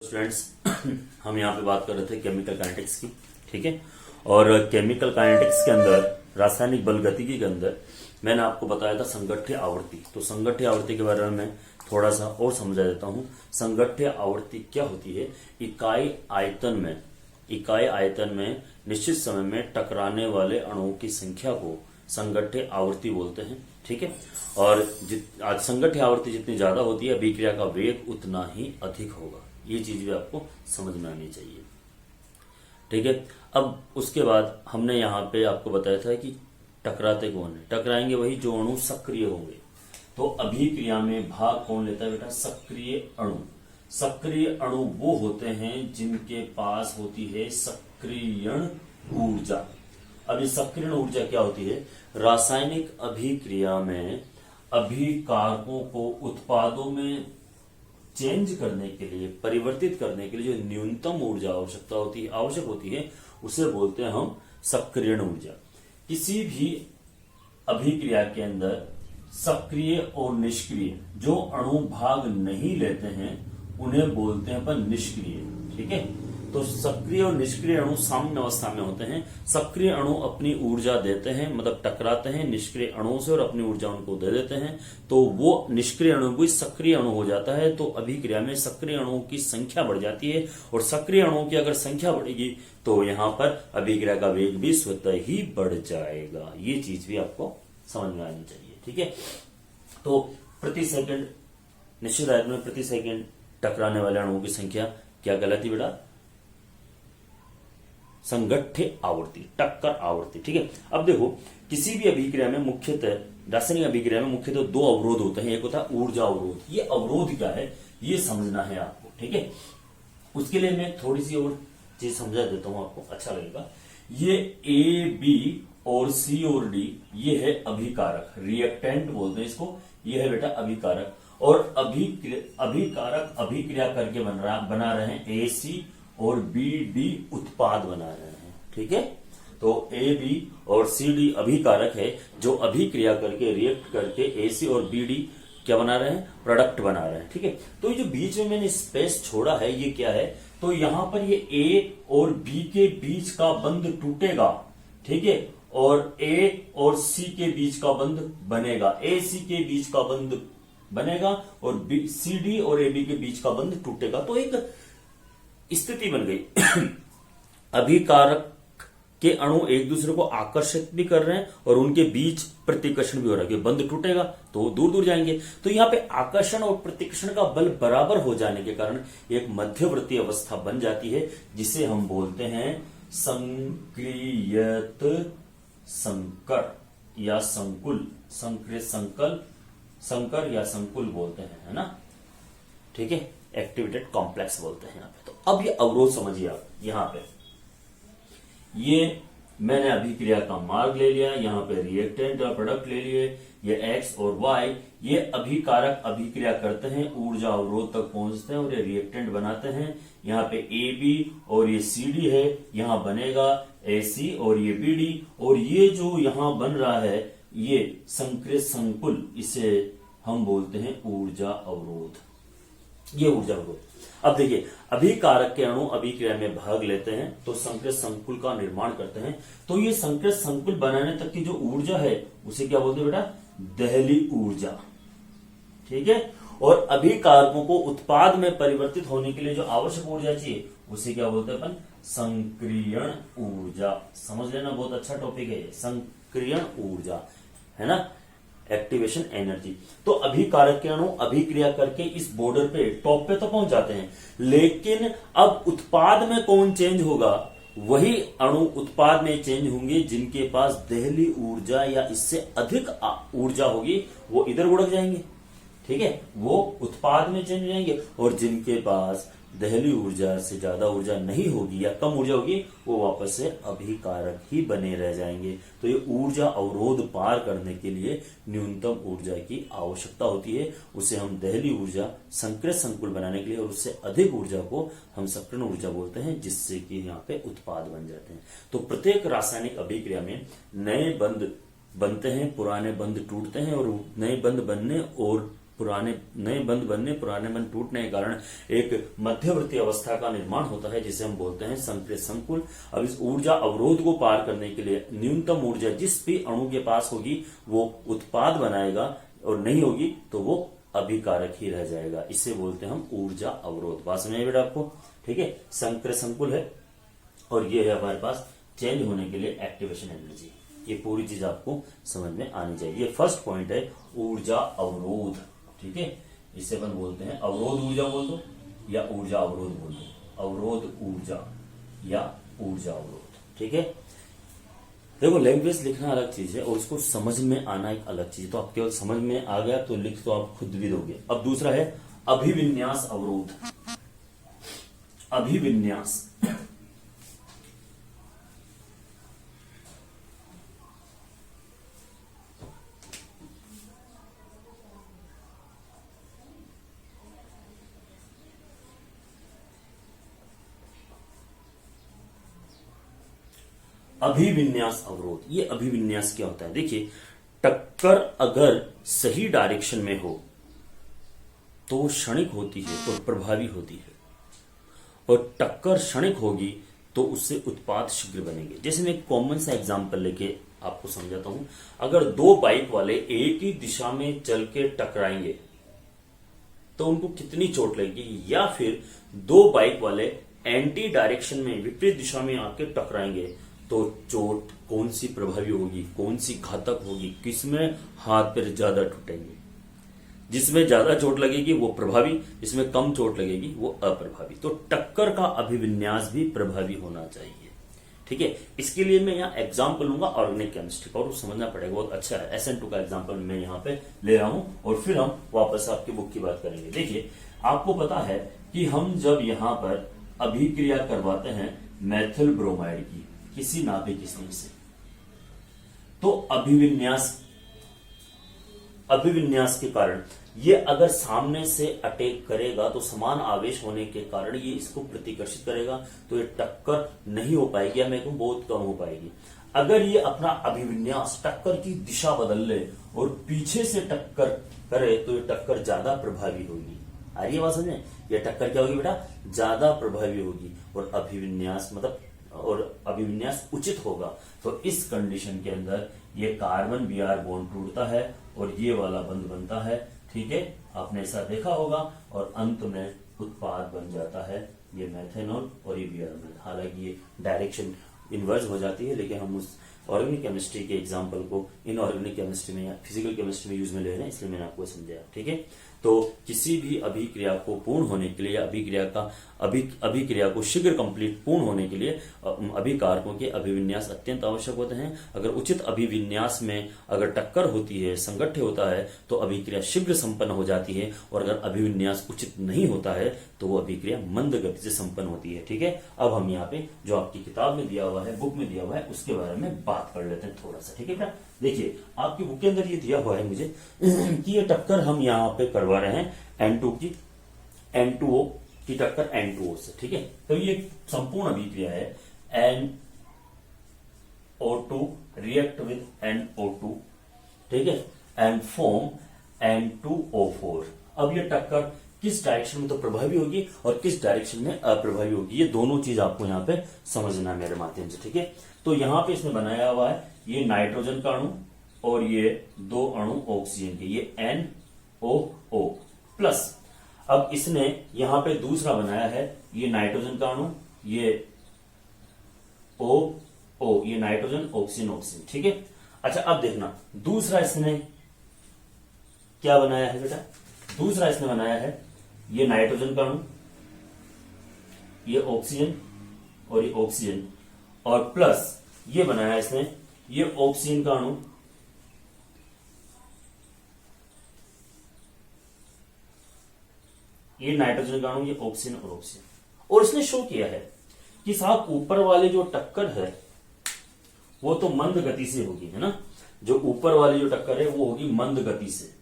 Students हम यहाँ पे बात कर रहे थे केमिकल काइनेटिक्स की। ठीक है, और केमिकल काइनेटिक्स के अंदर रासायनिक बल गतिकी के अंदर मैंने आपको बताया था संगठ्य आवर्ती। तो संगठ्य आवर्ती के बारे में मैं थोड़ा सा और समझा देता हूँ। संगठ्य आवर्ती क्या होती है? इकाई आयतन में निश्चित समय में टकराने वाले अणुओं की संख्या को संगठ्य आवर्ती बोलते हैं। ठीक है, और आज संगठ्य आवर्ती जितनी ज्यादा होती है अभिक्रिया का वेग उतना ही अधिक होगा। ये चीज भी आपको समझ में आनी चाहिए। ठीक है, अब उसके बाद हमने यहाँ पे आपको बताया था कि टकराते कौन है? टकराएंगे वही जो अणु सक्रिय होंगे। तो अभिक्रिया में भाग कौन लेता है बेटा? सक्रिय अणु। सक्रिय अणु वो होते हैं जिनके पास होती है सक्रियण ऊर्जा। अब इस सक्रियण ऊर्जा क्या होती है? रासायनिक अभिक्रिया में अभिकारकों को उत्पादों में चेंज करने के लिए, परिवर्तित करने के लिए जो न्यूनतम ऊर्जा आवश्यक होती है उसे बोलते हैं हम सक्रियण ऊर्जा। किसी भी अभिक्रिया के अंदर सक्रिय और निष्क्रिय जो अणु भाग नहीं लेते हैं उन्हें बोलते हैं अपन निष्क्रिय। ठीक है, तो सक्रिय और निष्क्रिय अणु साम्य अवस्था में होते हैं। सक्रिय अणु अपनी ऊर्जा देते हैं, मतलब टकराते हैं निष्क्रिय अणुओं से और अपनी ऊर्जा उनको दे देते हैं, तो वो निष्क्रिय अणु भी सक्रिय अणु हो जाता है। तो अभिक्रिया में सक्रिय अणुओं की संख्या बढ़ जाती है, और सक्रिय अणुओं की अगर संख्या बढ़ेगी तो यहां पर अभिक्रिया का वेग भी स्वतः ही बढ़ जाएगा। ये चीज भी आपको समझ में आनी चाहिए। ठीक है, तो प्रति सेकंड निश्चित आयतन में प्रति सेकंड टकराने वाले अणुओं की संख्या क्या कहलाती बेटा? संगठ्य आवर्ती, टक्कर आवर्ती। ठीक है, अब देखो किसी भी अभिक्रिया में मुख्यतः, रासायनिक अभिक्रिया में मुख्यतः दो अवरोध होते हैं। एक होता है ऊर्जा अवरोध। ये अवरोध क्या है ये समझना है आपको। ठीक है, उसके लिए मैं थोड़ी सी और चीज समझा देता हूं, आपको अच्छा लगेगा। ये ए बी और सी और डी ये है अभिकारक, रिएक्टेंट बोलते हैं इसको। ये है बेटा अभिकारक, और अभिकारक अभिक्रिया करके बना रहे हैं ए सी और बी डी उत्पाद बना रहे हैं। ठीक है, तो ए बी और सी डी अभिकारक है जो अभिक्रिया करके रिएक्ट करके ए सी और बी डी क्या बना रहे हैं? प्रोडक्ट बना रहे हैं। ठीक है, तो ये जो बीच में मैंने स्पेस छोड़ा है ये क्या है? तो यहां पर ये ए और बी के बीच का बंध टूटेगा। ठीक है, और ए और सी के बीच का बंध बनेगा, ए सी के बीच का बंध बनेगा, और सी डी और ए बी के बीच का बंध टूटेगा। तो एक स्थिति बन गई अभिकारक के अणु एक दूसरे को आकर्षित भी कर रहे हैं और उनके बीच प्रतिकर्षण भी हो रहा है। बंध टूटेगा तो दूर दूर जाएंगे। तो यहां पे आकर्षण और प्रतिकर्षण का बल बराबर हो जाने के कारण एक मध्यवर्ती अवस्था बन जाती है जिसे हम बोलते हैं संक्रियत संकर या संकुल। संक्रिय संकर या संकुल बोलते हैं, है ना? ठीक है, एक्टिवेटेड कॉम्प्लेक्स बोलते हैं यहाँ पे। तो अब ये अवरोध समझिए आप। यहाँ पे ये मैंने अभिक्रिया का मार्ग ले लिया, यहाँ पे रिएक्टेंट और प्रोडक्ट ले लिए, ये एक्स और वाई, ये अभिकारक अभिक्रिया करते हैं, ऊर्जा अवरोध तक पहुंचते हैं और ये रिएक्टेंट बनाते हैं। यहाँ पे ए बी और ये सी डी है, यहाँ बनेगा ए सी और ये बी डी, और ये जो यहाँ बन रहा है ये संक्रिय संकुल, इसे हम बोलते हैं ऊर्जा अवरोध। ये ऊर्जा अवरोध। अब देखिए अभिकारक के अणु अभिक्रिया में भाग लेते हैं तो संक्रिय संकुल का निर्माण करते हैं। तो ये संक्रिय संकुल बनाने तक की जो ऊर्जा है उसे क्या बोलते हैं बेटा? दहली ऊर्जा। ठीक है, और अभिकारकों को उत्पाद में परिवर्तित होने के लिए जो आवश्यक ऊर्जा चाहिए उसे क्या बोलते हैं अपन? संक्रियण ऊर्जा। समझ लेना, बहुत अच्छा टॉपिक है ये, संक्रियण ऊर्जा, है ना? Activation energy. तो अभिकारक के अणु अभिक्रिया करके इस बॉर्डर पे, टॉप पे तो पहुंच जाते हैं, लेकिन अब उत्पाद में कौन चेंज होगा? वही अणु उत्पाद में चेंज होंगे जिनके पास दहली ऊर्जा या इससे अधिक ऊर्जा होगी, वो इधर उड़क जाएंगे। ठीक है, वो उत्पाद में चेंज हो जाएंगे, और जिनके पास दहली ऊर्जा से ज्यादा ऊर्जा नहीं होगी या कम ऊर्जा होगी वो वापस से अभिकारक ही बने रह जाएंगे। तो ये ऊर्जा अवरोध पार करने के लिए न्यूनतम ऊर्जा की आवश्यकता होती है, उसे हम दहली ऊर्जा संक्रिय संकुल बनाने के लिए, और उससे अधिक ऊर्जा को हम सक्रियण ऊर्जा बोलते हैं, जिससे कि यहाँ पे उत्पाद बन जाते हैं। तो प्रत्येक रासायनिक अभिक्रिया में नए बंध बनते हैं, पुराने बंध टूटते हैं, और नए बंध बनने और पुराने नए बंध बनने, पुराने बंध टूटने के कारण एक मध्यवर्ती अवस्था का निर्माण होता है जिसे हम बोलते हैं संक्रिय संकुल। अब इस ऊर्जा अवरोध को पार करने के लिए न्यूनतम ऊर्जा जिस भी अणु के पास होगी वो उत्पाद बनाएगा और नहीं होगी तो वो अभिकारक ही रह जाएगा। इसे बोलते हैं हम ऊर्जा अवरोध। बात समझ बेटा आपको? ठीक है, संक्रिय संकुल है और ये है हमारे पास चेंज होने के लिए एक्टिवेशन एनर्जी। ये पूरी चीज आपको समझ में आनी चाहिए। ये फर्स्ट पॉइंट है ऊर्जा अवरोध। ठीक है, इसे अपन बोलते हैं अवरोध ऊर्जा बोल दो या ऊर्जा अवरोध बोल दो, अवरोध ऊर्जा या ऊर्जा अवरोध। ठीक है, देखो लैंग्वेज लिखना अलग चीज है और उसको समझ में आना एक अलग चीज है। तो आप केवल समझ में आ गया तो लिख तो आप खुद भी दोगे। अब दूसरा है अभिविन्यास अवरोध। अभिविन्यास अभिविन्यास अवरोध। ये अभिविन्यास क्या होता है? देखिए, टक्कर अगर सही डायरेक्शन में हो तो वो क्षणिक होती है और प्रभावी होती है, और टक्कर क्षणिक होगी तो उससे उत्पाद शीघ्र बनेंगे। जैसे मैं एक कॉमन सा एग्जांपल लेके आपको समझाता हूं। अगर दो बाइक वाले एक ही दिशा में चल के टकराएंगे तो उनको कितनी चोट लगेगी, या फिर दो बाइक वाले एंटी डायरेक्शन में विपरीत दिशा में आके टकराएंगे तो चोट कौन सी प्रभावी होगी, कौन सी घातक होगी, किसमें हाथ पैर ज्यादा टूटेंगे? जिसमें ज्यादा चोट लगेगी वो प्रभावी, जिसमें कम चोट लगेगी वो अप्रभावी। तो टक्कर का अभिविन्यास भी प्रभावी होना चाहिए। ठीक है, इसके लिए मैं यहाँ एग्जाम्पल लूंगा ऑर्गेनिक केमिस्ट्री का, और समझना पड़ेगा, बहुत अच्छा है। SN2 का एग्जाम्पल मैं यहाँ पे ले रहा हूं और फिर हम वापस आपकी बुक की बात करेंगे। देखिए, आपको पता है कि हम जब यहाँ पर अभिक्रिया करवाते हैं मेथिल ब्रोमाइड की किसी नाभिक स्नेह से, तो अभिविन्यास के कारण ये अगर सामने से अटैक करेगा तो समान आवेश होने के कारण ये इसको प्रतिकर्षित करेगा, तो ये टक्कर नहीं हो पाएगी, या मैं कहूं बहुत कम हो पाएगी। अगर ये अपना अभिविन्यास टक्कर की दिशा बदल ले और पीछे से टक्कर करे तो ये टक्कर ज्यादा प्रभावी होगी। आ रही है बात समझे? ये टक्कर क्या होगी बेटा? ज्यादा प्रभावी होगी और अभिविन्यास उचित होगा। तो इस कंडीशन के अंदर ये कार्बन Br बॉन्ड टूटता है और ये वाला बंध बनता है। ठीक है, आपने ऐसा देखा होगा और अंत में उत्पाद बन जाता है ये मेथेनॉल और ये Br। हालांकि ये डायरेक्शन इन्वर्स हो जाती है, लेकिन हम उस ऑर्गेनिक केमिस्ट्री के एग्जांपल को इनऑर्गेनिक केमिस्ट्री में या फिजिकल केमिस्ट्री में यूज में ले रहे हैं, इसलिए मैंने आपको समझाया। ठीक है, तो किसी भी अभिक्रिया को पूर्ण होने के लिए या अभिक्रिया को शीघ्र कंप्लीट पूर्ण होने के लिए अभिकारकों के अभिविन्यास अत्यंत आवश्यक होते हैं। अगर उचित अभिविन्यास में अगर टक्कर होती है, संगठ्य होता है, तो अभिक्रिया शीघ्र संपन्न हो जाती है, और अगर अभिविन्यास उचित नहीं होता है तो वो अभिक्रिया मंद गति से संपन्न होती है। ठीक है, अब हम यहाँ पे जो आपकी किताब में दिया हुआ है, बुक में दिया हुआ है, उसके बारे में बात कर लेते हैं थोड़ा सा। ठीक है बेटा, देखिए आपकी बुक के अंदर ये दिया हुआ है मुझे कि ये टक्कर हम यहाँ पे करवा रहे हैं N2O की टक्कर N2O से। ठीक है, तो ये संपूर्ण अभिक्रिया है NO2 रिएक्ट विद NO2, ठीक है, एंड फॉर्म N2O4। अब ये टक्कर किस डायरेक्शन में तो प्रभावी होगी और किस डायरेक्शन में अप्रभावी होगी, ये दोनों चीज आपको यहाँ पे समझना मेरे माध्यम से। ठीक है, तो यहाँ पे इसने बनाया हुआ है ये नाइट्रोजन का अणु और ये दो अणु ऑक्सीजन के, ये NOO प्लस। अब इसने यहां पे दूसरा बनाया है ये नाइट्रोजन का अणु, ये OO, ये नाइट्रोजन ऑक्सीजन ऑक्सीजन। ठीक है, अच्छा अब देखना दूसरा इसने क्या बनाया है बेटा? दूसरा इसने बनाया है ये नाइट्रोजन का अणु, ये ऑक्सीजन और ये ऑक्सीजन, और प्लस ये बनाया है इसने ये ऑक्सीजन का अणु, ये नाइट्रोजन का अणु, ये ऑक्सीजन और ऑक्सीजन। और इसने शो किया है कि साहब ऊपर वाले जो टक्कर है वो तो मंद गति से होगी, है ना? जो ऊपर वाली जो टक्कर है वो होगी मंद गति से,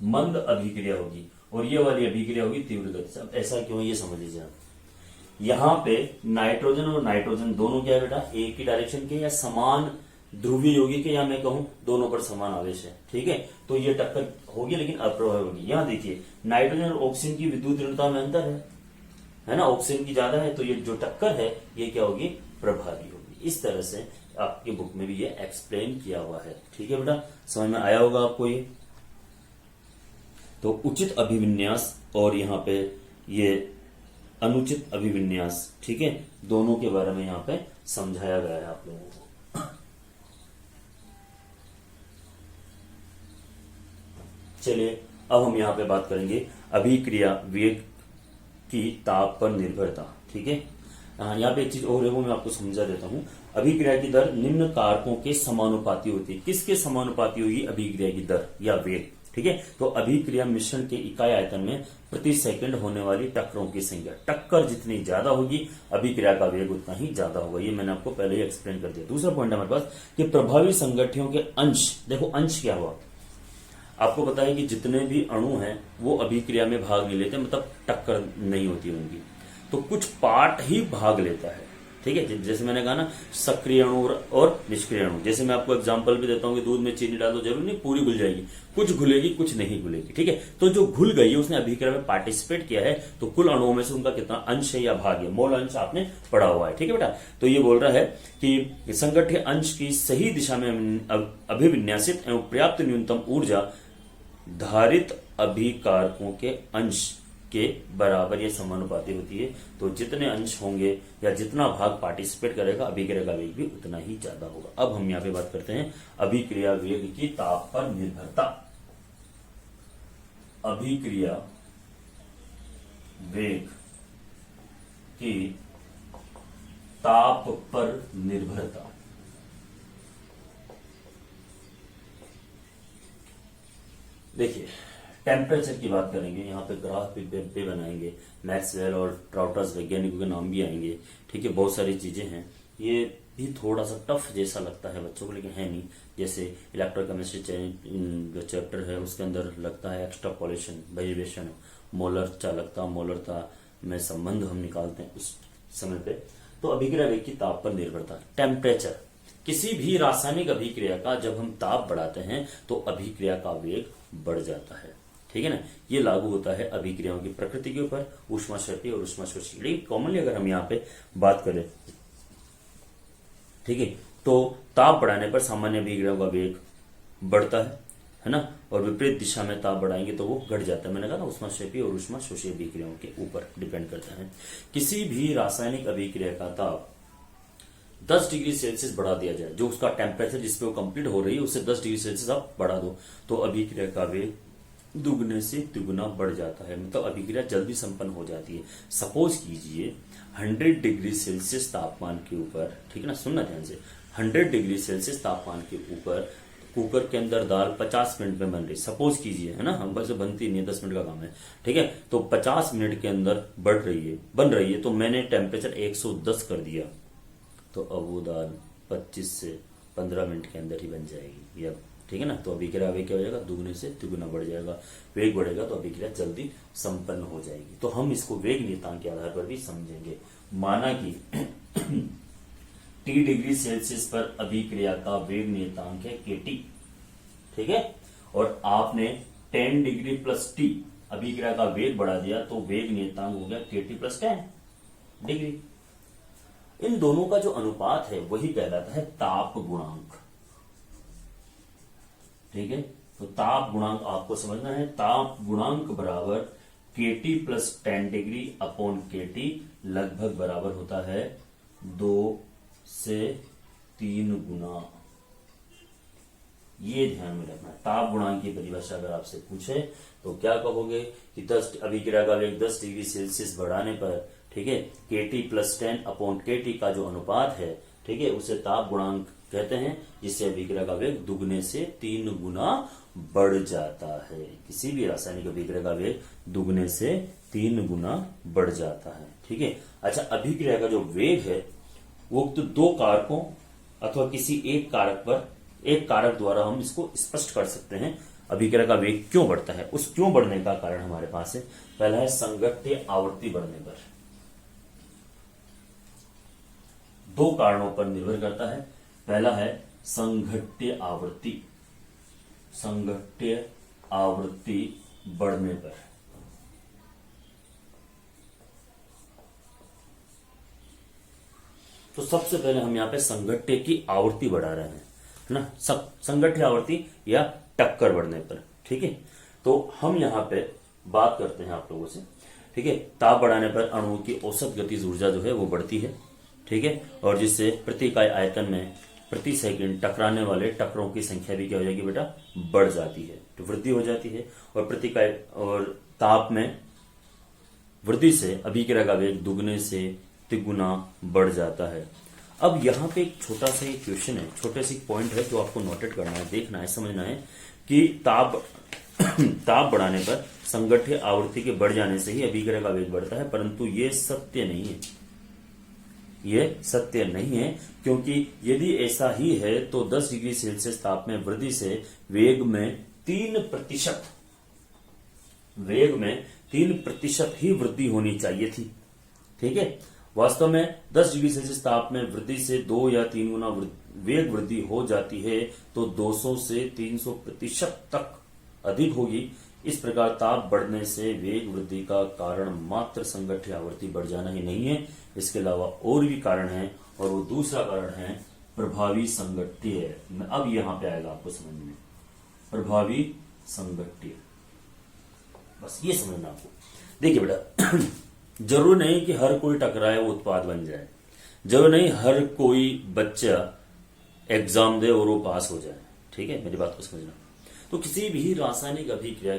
मंद अभिक्रिया होगी, और ये वाली अभिक्रिया होगी तीव्र गति से। अब ऐसा क्यों, ये समझ लीजिए आप। यहां पे नाइट्रोजन और नाइट्रोजन दोनों क्या है बेटा? एक ही डायरेक्शन के या समान ध्रुवीय यौगिक है, या मैं कहूं दोनों पर समान आवेश है, ठीक है, तो ये टक्कर होगी लेकिन अप्रभावी होगी। यहां देखिए नाइट्रोजन और ऑक्सीजन की विद्युत ऋणता में अंतर है ना, ऑक्सीजन की ज्यादा है, तो ये जो टक्कर है ये क्या होगी, प्रभावी होगी। इस तरह से आपकी बुक में भी ये एक्सप्लेन किया हुआ है, ठीक है बेटा, समझ में आया होगा आपको ये। तो उचित अभिविन्यास और यहाँ पे ये अनुचित अभिविन्यास, ठीक है, दोनों के बारे में यहाँ पे समझाया गया है आप लोगों को। चलिए अब हम यहाँ पे बात करेंगे अभिक्रिया वेग की ताप पर निर्भरता, ठीक है। यहाँ पे एक चीज और है वो मैं आपको समझा देता हूं। अभिक्रिया की दर निम्न कारकों के समानुपाती होती है। किसके समानुपाती होगी अभिक्रिया की दर या वेग, ठीक है। तो अभिक्रिया मिश्रण के इकाई आयतन में प्रति सेकंड होने वाली टक्करों की संख्या, टक्कर जितनी ज्यादा होगी अभिक्रिया का वेग उतना ही ज्यादा होगा। ये मैंने आपको पहले ही एक्सप्लेन कर दिया। दूसरा पॉइंट हमारे पास कि प्रभावी संगठनों के अंश, देखो अंश क्या हुआ, आपको पता है कि जितने भी अणु हैं वो अभिक्रिया में भाग नहीं लेते, मतलब टक्कर नहीं होती उनकी, तो कुछ पार्ट ही भाग लेता है, ठीक है। जैसे मैंने कहा ना सक्रिय अणु और निष्क्रिय अणु, जैसे मैं आपको एग्जांपल भी देता हूं कि दूध में चीनी डाल दो, जरूरी नहीं पूरी घुल जाएगी, कुछ घुलेगी कुछ नहीं घुलेगी, ठीक है। तो जो घुल गई है उसने अभिक्रिया में पार्टिसिपेट किया है, तो कुल अणुओं में से उनका कितना अंश है या भाग है, मोल अंश आपने पढ़ा हुआ है, ठीक है बेटा। तो ये बोल रहा है कि संगठित अंश की सही दिशा में अभिविन्यासित एवं पर्याप्त न्यूनतम ऊर्जा धारित अभिकारकों के अंश के बराबर ये समानुपाती होती है। तो जितने अंश होंगे या जितना भाग पार्टिसिपेट करेगा अभिक्रिया का वेग भी उतना ही ज्यादा होगा। अब हम यहाँ पे बात करते हैं अभिक्रिया वेग की ताप पर निर्भरता। अभिक्रिया वेग की ताप पर निर्भरता। देखिए टेम्परेचर की बात करेंगे, यहाँ पे ग्राफ पे बनाएंगे, मैक्सवेल और ट्राउटर्स वैज्ञानिकों के नाम भी आएंगे, ठीक है। बहुत सारी चीजें हैं, ये भी थोड़ा सा टफ जैसा लगता है बच्चों को, लेकिन है नहीं। जैसे इलेक्ट्रोकेमिस्ट्री जो चैप्टर है उसके अंदर लगता है एक्सट्रापोलेशन, डेरिवेशन, मोलर चालकता, मोलरता में संबंध हम निकालते हैं उस समय पे। तो अभिक्रिया वेग की ताप पर निर्भरता। टेम्परेचर, किसी भी रासायनिक अभिक्रिया का जब हम ताप बढ़ाते हैं तो अभिक्रिया का वेग बढ़ जाता है, ठीक है ना। ये लागू होता है अभिक्रियाओं की प्रकृति के ऊपर, ऊष्माशयी और ऊष्माशोषी। लेकिन कॉमनली अगर हम यहाँ पे बात करें, ठीक है, तो ताप बढ़ाने पर सामान्य अभिक्रियाओं का वेग बढ़ता है ना, और विपरीत दिशा में ताप बढ़ाएंगे तो वो घट जाता है। मैंने कहा ना ऊष्माशयी और ऊष्माशोषी अभिक्रियाओं के ऊपर डिपेंड करता है। किसी भी रासायनिक अभिक्रिया का ताप 10 डिग्री सेल्सियस बढ़ा दिया जाए, जो उसका टेम्परेचर जिसपे वो कंप्लीट हो रही है उससे 10 डिग्री सेल्सियस आप बढ़ा दो, तो अभिक्रिया का वेग दुगने से तिगुना बढ़ जाता है, मतलब अभिक्रिया जल्दी संपन्न हो जाती है। सपोज कीजिए 100 डिग्री सेल्सियस तापमान के ऊपर, ठीक है ना, सुनना ध्यान से, 100 डिग्री सेल्सियस तापमान के ऊपर कुकर के अंदर दाल 50 मिनट में बन रही, सपोज कीजिए, है ना, हम वैसे बनती नहीं है, 10 मिनट का काम है, ठीक है। तो 50 मिनट के अंदर बन रही है, तो मैंने टेम्परेचर 110 कर दिया, तो अब वो दाल 25 से 15 मिनट के अंदर ही बन जाएगी, या ठीक है ना। तो अभिक्रिया वेग क्या हो जाएगा, दुगने से तिगुना बढ़ जाएगा, वेग बढ़ेगा तो अभिक्रिया जल्दी संपन्न हो जाएगी। तो हम इसको वेग नियतांक के आधार पर भी समझेंगे। माना कि T डिग्री सेल्सियस पर अभिक्रिया का वेग नियतांक है kT, ठीक है, और आपने 10 डिग्री प्लस T अभिक्रिया का वेग बढ़ा दिया, तो वेग नियतांक हो गया kT प्लस 10 डिग्री। इन दोनों का जो अनुपात है वही कहलाता है ताप गुणांक, ठीक है। तो ताप गुणांक आपको समझना है, ताप गुणांक बराबर kT plus 10 degree upon kT लगभग बराबर होता है 2 से 3 गुना। ये ध्यान में रखना है। ताप गुणांक की परिभाषा अगर आपसे पूछे तो क्या कहोगे कि 10 अभिक्रिया का वेग 10 डिग्री सेल्सियस बढ़ाने पर, ठीक है, kT प्लस 10 अपॉन kT का जो अनुपात है, ठीक है, उसे ताप गुणांक कहते हैं, जिससे अभिक्रिया का वेग दुगने से 3 गुना बढ़ जाता है। किसी भी रासायनिक अभिक्रिया का वेग दुगने से 3 गुना बढ़ जाता है, ठीक है। अच्छा, अभिक्रिया का जो वेग है वो तो दो कारकों अथवा किसी एक कारक द्वारा हम इसको स्पष्ट कर सकते हैं। अभिक्रिया का वेग क्यों बढ़ता है, उस क्यों बढ़ने का कारण हमारे पास है। पहला है संगठ्य आवृत्ति बढ़ने पर, दो कारणों पर निर्भर करता है। पहला है संघट्य आवृत्ति बढ़ने पर। तो सबसे पहले हम यहाँ पे संघट्य की आवृत्ति बढ़ा रहे हैं, है ना, संघट्य आवृत्ति या टक्कर बढ़ने पर। ठीक है, तो हम यहाँ पे बात करते हैं आप लोगों से। ठीक है, ताप बढ़ाने पर अणुओं की औसत गतिज ऊर्जा जो है वो बढ़ती है। ठीक है, और जिससे प्रति इकाई आयतन में प्रति सेकंड टकराने वाले टक्करों की संख्या भी क्या हो जाएगी बेटा, बढ़ जाती है, तो वृद्धि हो जाती है। और प्रति इकाई और ताप में वृद्धि से अभिक्रिया का वेग दुगने से तिगुना बढ़ जाता है। अब यहाँ पे एक छोटा सा एक क्वेश्चन है, छोटे से पॉइंट है जो आपको नोटेट करना है, देखना है, समझना है कि ताप बढ़ाने पर संघट्य आवृत्ति के बढ़ जाने से ही अभिक्रिया का वेग बढ़ता है, परंतु ये सत्य नहीं है, ये सत्य नहीं है, क्योंकि यदि ऐसा ही है तो 10 डिग्री सेल्सियस ताप में वृद्धि से वेग में 3% ही वृद्धि होनी चाहिए थी। ठीक है, वास्तव में 10 डिग्री सेल्सियस ताप में वृद्धि से 2 या 3 गुना वेग वृद्धि हो जाती है, तो 200 से 300% तक अधिक होगी। इस प्रकार ताप बढ़ने से वेग वृद्धि का कारण मात्र संघट्य आवृत्ति बढ़ जाना ही नहीं है, इसके अलावा और भी कारण है, और वो दूसरा कारण है प्रभावी संघट्य। अब यहां पे आएगा आपको समझ में, प्रभावी संघट्य, बस ये समझना आपको। देखिए बेटा, जरूर नहीं कि हर कोई टकराए वो उत्पाद बन जाए, जरूर नहीं हर कोई बच्चा एग्जाम दे और वो पास हो जाए। ठीक है, मेरी बात को समझना। तो किसी भी रासायनिक अभिक्रिया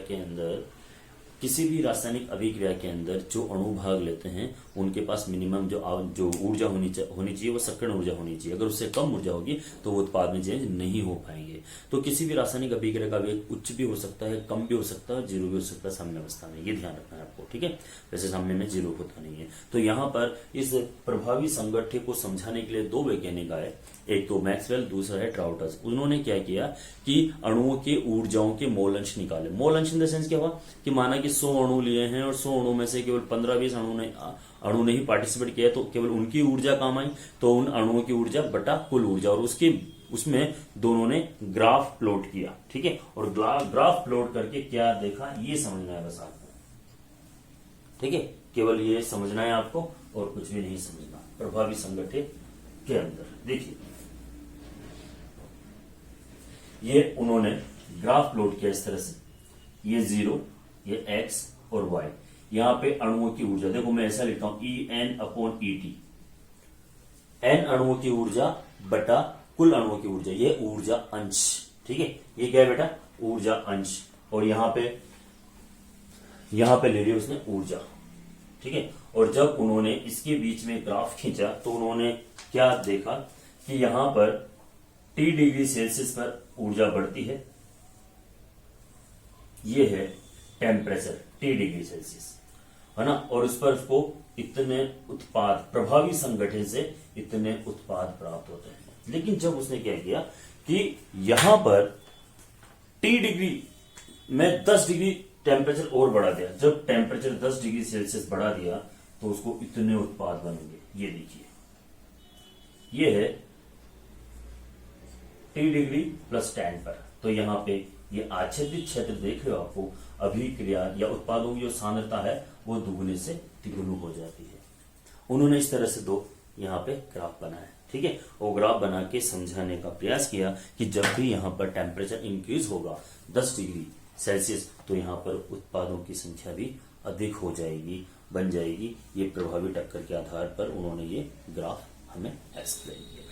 के अंदर जो अणु भाग लेते हैं उनके पास मिनिमम जो ऊर्जा होनी चाहिए वो सक्रिय ऊर्जा होनी चाहिए। अगर उससे कम ऊर्जा होगी तो वो उत्पाद में चेंज नहीं हो पाएंगे। तो किसी भी रासायनिक अभिक्रिया का वेग उच्च भी हो सकता है, कम भी हो सकता है, जीरो भी हो सकता है साम्य अवस्था में, ये ध्यान रखना है आपको। ठीक है, वैसे साम्य में जीरो होता नहीं है। तो यहाँ पर इस प्रभावी संघट्य को समझाने के लिए 2 वैज्ञानिक आए, एक तो मैक्सवेल, दूसरा है ट्राउटस। उन्होंने क्या किया कि अणुओं के ऊर्जाओं के मोल अंश निकाले। मोल अंश इन द सेंस क्या हुआ कि माना कि 100 अणु लिए हैं और 100 अणु में से केवल 15-20 अणु ने ही पार्टिसिपेट किया, तो केवल उनकी ऊर्जा काम आई, तो उन अणुओं की ऊर्जा बटा कुल ऊर्जा, और उसमें दोनों ने ग्राफ प्लॉट किया। ठीक है, और ग्राफ प्लॉट करके क्या देखा ये समझना है बस आपको। ठीक है, केवल ये समझना है आपको और कुछ भी नहीं समझना। प्रभावी संघट्य के अंदर देखिए, ये उन्होंने ग्राफ प्लॉट किया इस तरह से, ये 0, ये x और y, यहां पे अणुओं की ऊर्जा देखो, मैं ऐसा लिखता हूं En/Et, n अणुओं की ऊर्जा बटा कुल अणुओं की ऊर्जा, ये ऊर्जा अंश। ठीक है, ये क्या है बेटा, ऊर्जा अंश, और यहां पे ले लिया उसने ऊर्जा। ठीक है, और जब उन्होंने इसके बीच में ग्राफ खींचा तो उन्होंने क्या देखा कि यहां पर T डिग्री सेल्सियस पर ऊर्जा बढ़ती है, ये है टेम्परेचर T डिग्री सेल्सियस, है ना, और उस पर उसको इतने उत्पाद, प्रभावी संगठन से इतने उत्पाद प्राप्त होते हैं। लेकिन जब उसने क्या किया कि यहां पर T डिग्री में 10 डिग्री टेम्परेचर और बढ़ा दिया, जब टेम्परेचर 10 डिग्री सेल्सियस बढ़ा दिया तो उसको इतने उत्पाद बनेंगे। ये देखिए, ये है T डिग्री प्लस 10 पर, तो यहां पे ये आच्छादित क्षेत्र देख रहे हो आपको, अभिक्रिया या उत्पादों की जो सांद्रता है वो दुगुने से तिगुनी हो जाती है। उन्होंने इस तरह से 2 यहाँ पे ग्राफ बनाए। ठीक है, वो ग्राफ बना के समझाने का प्रयास किया कि जब भी यहाँ पर टेम्परेचर इंक्रीज होगा 10 डिग्री सेल्सियस, तो यहाँ पर उत्पादों की संख्या भी अधिक हो जाएगी, बन जाएगी। ये प्रभावी टक्कर के आधार पर उन्होंने ये ग्राफ हमें एक्सप्लेन किया।